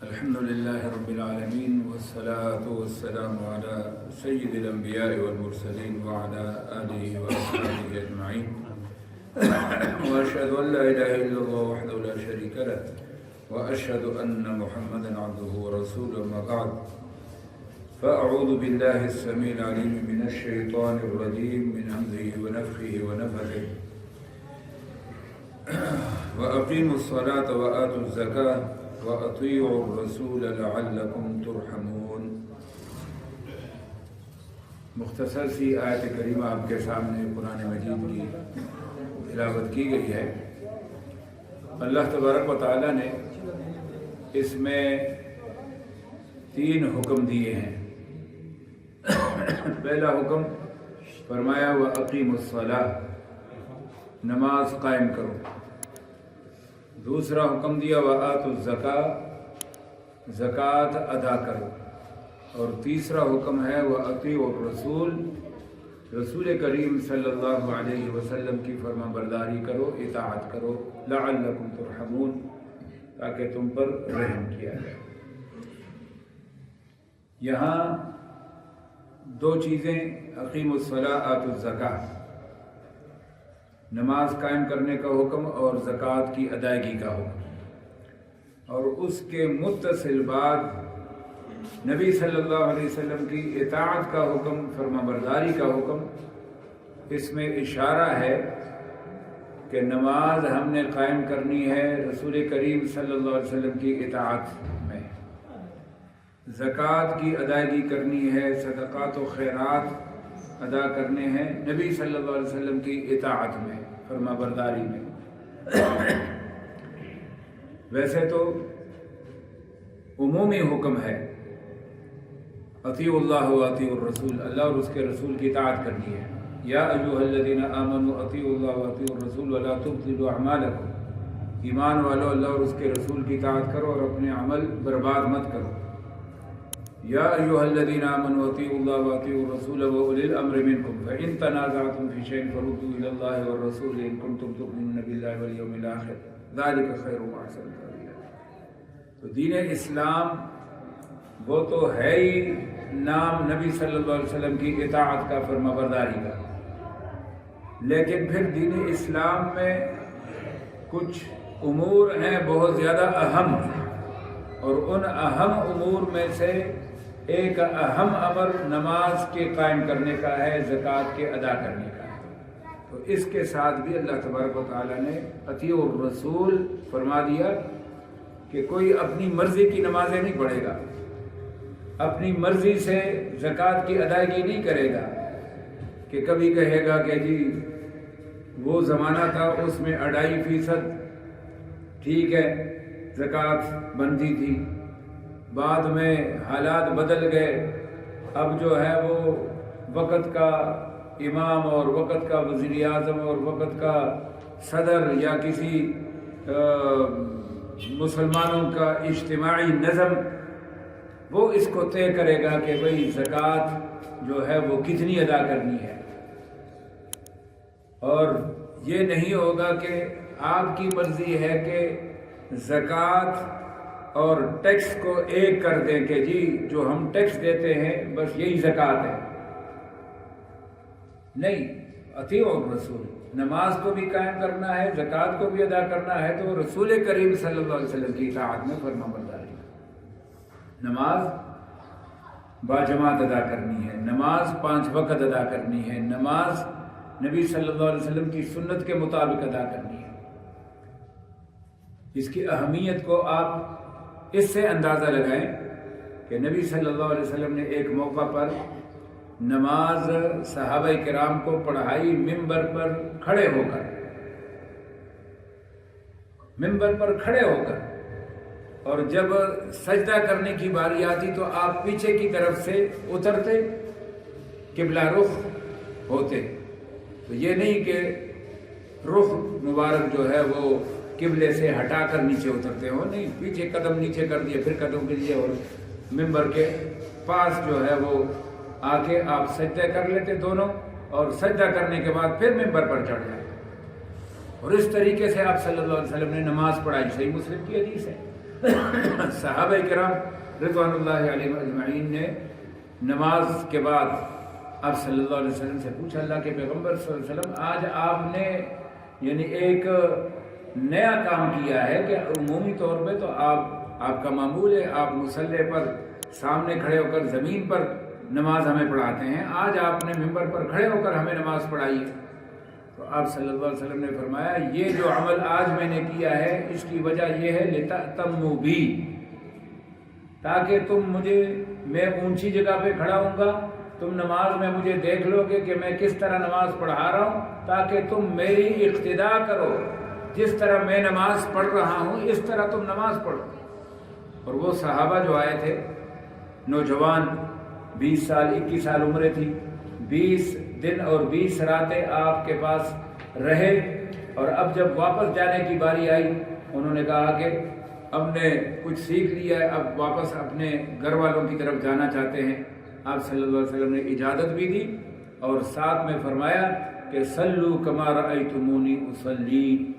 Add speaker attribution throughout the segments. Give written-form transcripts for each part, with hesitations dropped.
Speaker 1: الحمد لله رب العالمين والصلاة والسلام على سيد الأنبياء والمرسلين وعلى آله وأصحابه أجمعين وأشهد أن لا إله إلا الله وحده لا شريك له وأشهد أن محمدا عبده ورسوله أما بعد فأعوذ بالله السميع العليم من الشيطان الرجيم من همزه ونفخه ونفثه وأقيموا الصلاة وآتوا الزكاة وأطيعوا الرسول لعلكم ترحمون۔ مختصر سی آیت کریمہ آپ کے سامنے قرآن مجید کی تلاوت کی گئی ہے۔ اللہ تبارک و تعالیٰ نے اس میں 3 حکم دیے ہیں۔ پہلا حکم فرمایا وَأَقِيمُوا الصَّلَاةَ، نماز قائم کرو۔ دوسرا حکم دیا وَآتُوا الزَّكَاةَ، زکوٰۃ ادا کرو۔ اور تیسرا حکم ہے وَأَطِيعُوا الرَّسُولَ، رسول کریم صلی اللہ علیہ وسلم کی فرما برداری کرو، اطاعت کرو، لعلکم ترحمون، تاکہ تم پر رحم کیا جائے۔ یہاں 2 چیزیں، اقیموا الصلاۃ آتوا الزکاۃ، نماز قائم کرنے کا حکم اور زکوٰۃ کی ادائیگی کا حکم، اور اس کے متصل بعد نبی صلی اللہ علیہ وسلم کی اطاعت کا حکم، فرما برداری کا حکم۔ اس میں اشارہ ہے کہ نماز ہم نے قائم کرنی ہے رسول کریم صلی اللہ علیہ وسلم کی اطاعت میں، زکوٰۃ کی ادائیگی کرنی ہے، صدقات و خیرات ادا کرنے ہیں نبی صلی اللہ علیہ وسلم کی اطاعت میں، فرما برداری میں۔ ویسے تو عمومی حکم ہے اطیعوا اللہ و اطیعوا الرسول، اللہ اور اس کے رسول کی اطاعت کرنی ہے۔ یا ایھا الذین آمنوا اطیعوا اللہ و اطیعوا الرسول ولا تبطلوا اعمالکم، ایمان والو اللہ اور اس کے رسول کی اطاعت کرو اور اپنے عمل برباد مت کرو۔ یا ایھا الذین آمنوا اطیعوا اللہ و اطیعوا الرسول واولی الامر منکم فإن تنازعتم فی شیء فردوہ الی اللہ والرسول ان کنتم تؤمنون باللہ والیوم الآخر ذلک خیر واحسن تأویلا۔ تو دین اسلام وہ تو ہے ہی نام نبی صلی اللہ علیہ وسلم کی اطاعت کا، فرما برداری کا، لیکن پھر دین اسلام میں کچھ امور ہیں بہت زیادہ اہم، اور ان اہم امور میں سے ایک اہم امر نماز کے قائم کرنے کا ہے، زکوٰۃ کے ادا کرنے کا ہے۔ تو اس کے ساتھ بھی اللہ تبارک و تعالیٰ نے اطیعوا الرسول فرما دیا کہ کوئی اپنی مرضی کی نمازیں نہیں پڑھے گا، اپنی مرضی سے زکوٰۃ کی ادائیگی نہیں کرے گا، کہ کبھی کہے گا کہ جی وہ زمانہ تھا اس میں 2.5% ٹھیک ہے زکوٰۃ بنتی تھی، بعد میں حالات بدل گئے، اب جو ہے وہ وقت کا امام اور وقت کا وزیر اعظم اور وقت کا صدر یا کسی مسلمانوں کا اجتماعی نظم وہ اس کو طے کرے گا کہ بھئی زکوٰۃ جو ہے وہ کتنی ادا کرنی ہے۔ اور یہ نہیں ہوگا کہ آپ کی مرضی ہے کہ زکوٰۃ اور ٹیکس کو ایک کر دیں کہ جی جو ہم ٹیکس دیتے ہیں بس یہی زکوٰۃ ہے۔ نہیں، اطیعوا الرسول، نماز کو بھی قائم کرنا ہے، زکوٰۃ کو بھی ادا کرنا ہے تو رسول کریم صلی اللہ علیہ وسلم کی اطاعت میں فرما برداری۔ نماز باجماعت ادا کرنی ہے، نماز 5 وقت ادا کرنی ہے، نماز نبی صلی اللہ علیہ وسلم کی سنت کے مطابق ادا کرنی ہے۔ اس کی اہمیت کو آپ اس سے اندازہ لگائیں کہ نبی صلی اللہ علیہ وسلم نے ایک موقع پر نماز صحابہ کرام کو پڑھائی ممبر پر کھڑے ہو کر، ممبر پر کھڑے ہو کر، اور جب سجدہ کرنے کی باری آتی تو آپ پیچھے کی طرف سے اترتے، قبلہ رخ ہوتے۔ تو یہ نہیں کہ رخ مبارک جو ہے وہ قبلے سے ہٹا کر نیچے اترتے ہو، نہیں، پیچھے قدم نیچے کر دیے، پھر قدم کیجیے اور ممبر کے پاس جو ہے وہ آ کے آپ سجدہ کر لیتے دونوں، اور سجدہ کرنے کے بعد پھر ممبر پر چڑھ جاتے۔ اور اس طریقے سے آپ صلی اللہ علیہ وسلم نے نماز پڑھائی، صحیح مسلم کی حدیث ہے۔ صحابہ کرام رضوان اللہ علیہم اجمعین نے نماز کے بعد آپ صلی اللہ علیہ وسلم سے پوچھا، اللہ کے پیغمبر صلی اللہ علیہ وسلم آج آپ نے یعنی ایک نیا کام کیا ہے کہ عمومی طور پہ تو آپ کا معمول ہے آپ مصلی پر سامنے کھڑے ہو کر زمین پر نماز ہمیں پڑھاتے ہیں، آج آپ نے ممبر پر کھڑے ہو کر ہمیں نماز پڑھائی ہے۔ تو آپ صلی اللہ علیہ وسلم نے فرمایا یہ جو عمل آج میں نے کیا ہے اس کی وجہ یہ ہے لِتَأْتَمُّوا بِی، تاکہ میں اونچی جگہ پہ کھڑا ہوں گا، تم نماز میں مجھے دیکھ لو گے کہ میں کس طرح نماز پڑھا رہا ہوں، تاکہ تم میری اقتداء کرو، جس طرح میں نماز پڑھ رہا ہوں اس طرح تم نماز پڑھو۔ اور وہ صحابہ جو آئے تھے نوجوان، 20 سال 21 سال عمریں تھی، 20 دن اور 20 راتیں آپ کے پاس رہے، اور اب جب واپس جانے کی باری آئی انہوں نے کہا کہ اب نے کچھ سیکھ لیا ہے، اب واپس اپنے گھر والوں کی طرف جانا چاہتے ہیں۔ آپ صلی اللہ علیہ وسلم نے اجازت بھی دی اور ساتھ میں فرمایا کہ صلو کما رأیتمونی اصلی،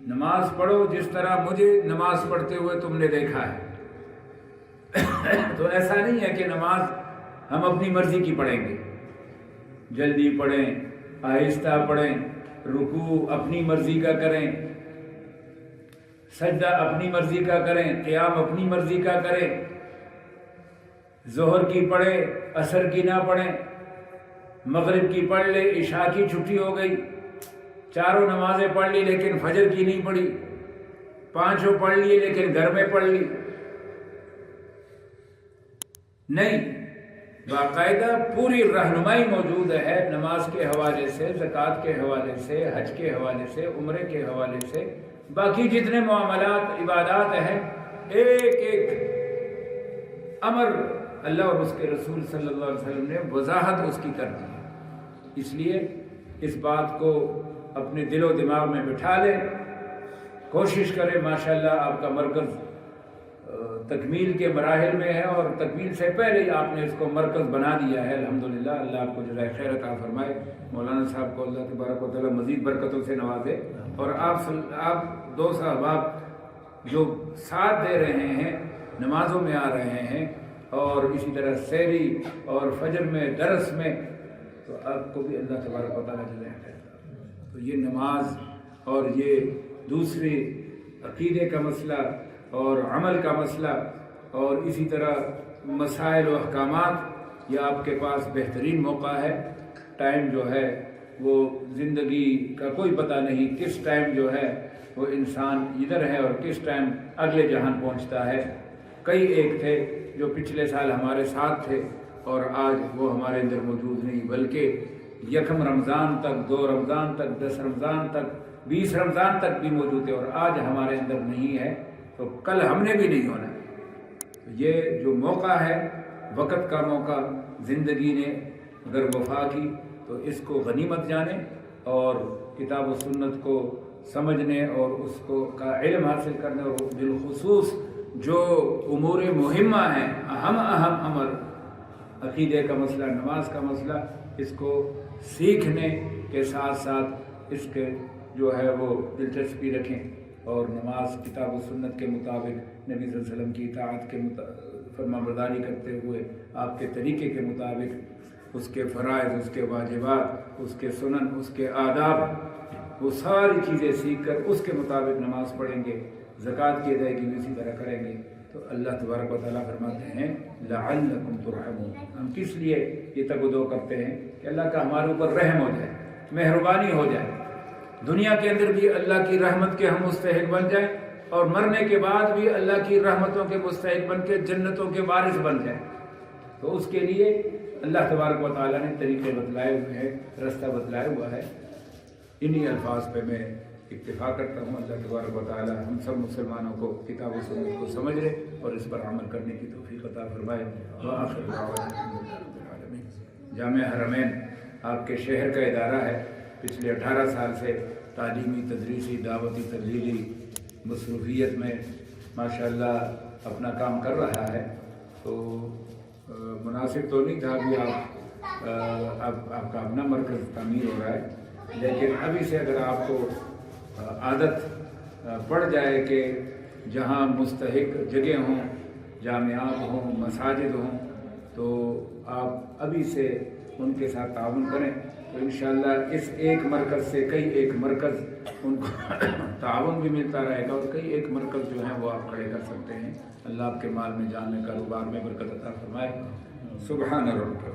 Speaker 1: نماز پڑھو جس طرح مجھے نماز پڑھتے ہوئے تم نے دیکھا ہے۔ تو ایسا نہیں ہے کہ نماز ہم اپنی مرضی کی پڑھیں گے، جلدی پڑھیں، آہستہ پڑھیں، رکوع اپنی مرضی کا کریں، سجدہ اپنی مرضی کا کریں، قیام اپنی مرضی کا کریں، ظہر کی پڑھیں، عصر کی نہ پڑھیں، مغرب کی پڑھ لے، عشاء کی چھٹی ہو گئی، چاروں نمازیں پڑھ لی لیکن فجر کی نہیں پڑھی، پانچوں پڑھ لیے لیکن گھر میں پڑھ لی، نہیں، باقاعدہ پوری رہنمائی موجود ہے نماز کے حوالے سے، زکوٰۃ کے حوالے سے، حج کے حوالے سے، عمرے کے حوالے سے، باقی جتنے معاملات عبادات ہیں، ایک ایک امر اللہ اور اس کے رسول صلی اللہ علیہ وسلم نے وضاحت اس کی کر دی ہے۔ اس لیے اس بات کو اپنے دل و دماغ میں بٹھا لیں، کوشش کریں۔ ماشاءاللہ آپ کا مرکز تکمیل کے مراحل میں ہے اور تکمیل سے پہلے ہی آپ نے اس کو مرکز بنا دیا ہے، الحمدللہ۔ اللہ آپ کو جزائے خیر عطا فرمائے، مولانا صاحب کو اللہ تبارک و تعالیٰ مزید برکتوں سے نوازے، اور آپ دو صاحباب جو ساتھ دے رہے ہیں، نمازوں میں آ رہے ہیں اور اسی طرح سحری اور فجر میں درس میں، تو آپ کو بھی اللہ تبارک و تعالیٰ جزائے خیر۔ تو یہ نماز اور یہ دوسری عقیدے کا مسئلہ اور عمل کا مسئلہ اور اسی طرح مسائل و احکامات، یہ آپ کے پاس بہترین موقع ہے۔ ٹائم جو ہے وہ زندگی کا کوئی پتہ نہیں، کس ٹائم جو ہے وہ انسان ادھر ہے اور کس ٹائم اگلے جہان پہنچتا ہے۔ کئی ایک تھے جو پچھلے سال ہمارے ساتھ تھے اور آج وہ ہمارے اندر موجود نہیں، بلکہ یکم رمضان تک، 2 رمضان تک، 10 رمضان تک، 20 رمضان تک بھی موجود تھے اور آج ہمارے اندر نہیں ہے، تو کل ہم نے بھی نہیں ہونا۔ یہ جو موقع ہے، وقت کا موقع، زندگی نے اگر وفا کی تو اس کو غنیمت جانیں اور کتاب و سنت کو سمجھنے اور اس کو کا علم حاصل کرنے، اور بالخصوص جو امور مہمہ ہیں، اہم امر، عقیدے کا مسئلہ، نماز کا مسئلہ، اس کو سیکھنے کے ساتھ ساتھ اس کے جو ہے وہ دلچسپی رکھیں اور نماز کتاب و سنت کے مطابق، نبی صلی اللہ علیہ وسلم کی اطاعت کے فرما برداری کرتے ہوئے آپ کے طریقے کے مطابق اس کے فرائض، اس کے واجبات، اس کے سنن، اس کے آداب، وہ ساری چیزیں سیکھ کر اس کے مطابق نماز پڑھیں گے، زکوٰۃ کی ادائیگی بھی اسی طرح کریں گے، تو اللہ تبارک و تعالیٰ فرماتے ہیں لعلکم ترحمون۔ ہم کس لیے یہ تگ و دو کرتے ہیں کہ اللہ کا ہمارے اوپر رحم ہو جائے، مہربانی ہو جائے، دنیا کے اندر بھی اللہ کی رحمت کے ہم مستحق بن جائیں اور مرنے کے بعد بھی اللہ کی رحمتوں کے مستحق بن کے جنتوں کے وارث بن جائیں۔ تو اس کے لیے اللہ تبارک و تعالیٰ نے طریقے بتلائے ہوئے ہیں، رستہ بتلایا ہوا ہے۔ انہی الفاظ پہ میں اکتفا کرتا ہوں۔ اللہ تبارک و تعالیٰ ہم سب مسلمانوں کو کتاب و سنت کو سمجھ لے اور اس پر عمل کرنے کی توفیق عطا فرمائے۔ وآخر دعوانا الحمدللہ رب العالمین۔ جامع حرمین آپ کے شہر کا ادارہ ہے، پچھلے 18 سال سے تعلیمی، تدریسی، دعوتی، تبلیغی مصروفیت میں ماشاءاللہ اپنا کام کر رہا ہے، تو مناسب تو نہیں تھا ابھی آپ کا اپنا مرکز تعمیر ہو رہا ہے، لیکن ابھی سے اگر آپ کو عادت پڑ جائے کہ جہاں مستحق جگہ ہوں، جامعات ہوں، مساجد ہوں، تو آپ ابھی سے ان کے ساتھ تعاون کریں، تو انشاءاللہ اس ایک مرکز سے کئی ایک مرکز ان کو تعاون بھی ملتا رہے گا، اور کئی ایک مرکز جو ہیں وہ آپ کھڑے کر سکتے ہیں۔ اللہ آپ کے مال میں، جان میں، کاروبار میں برکت عطا فرمائے۔ سبحان ربک۔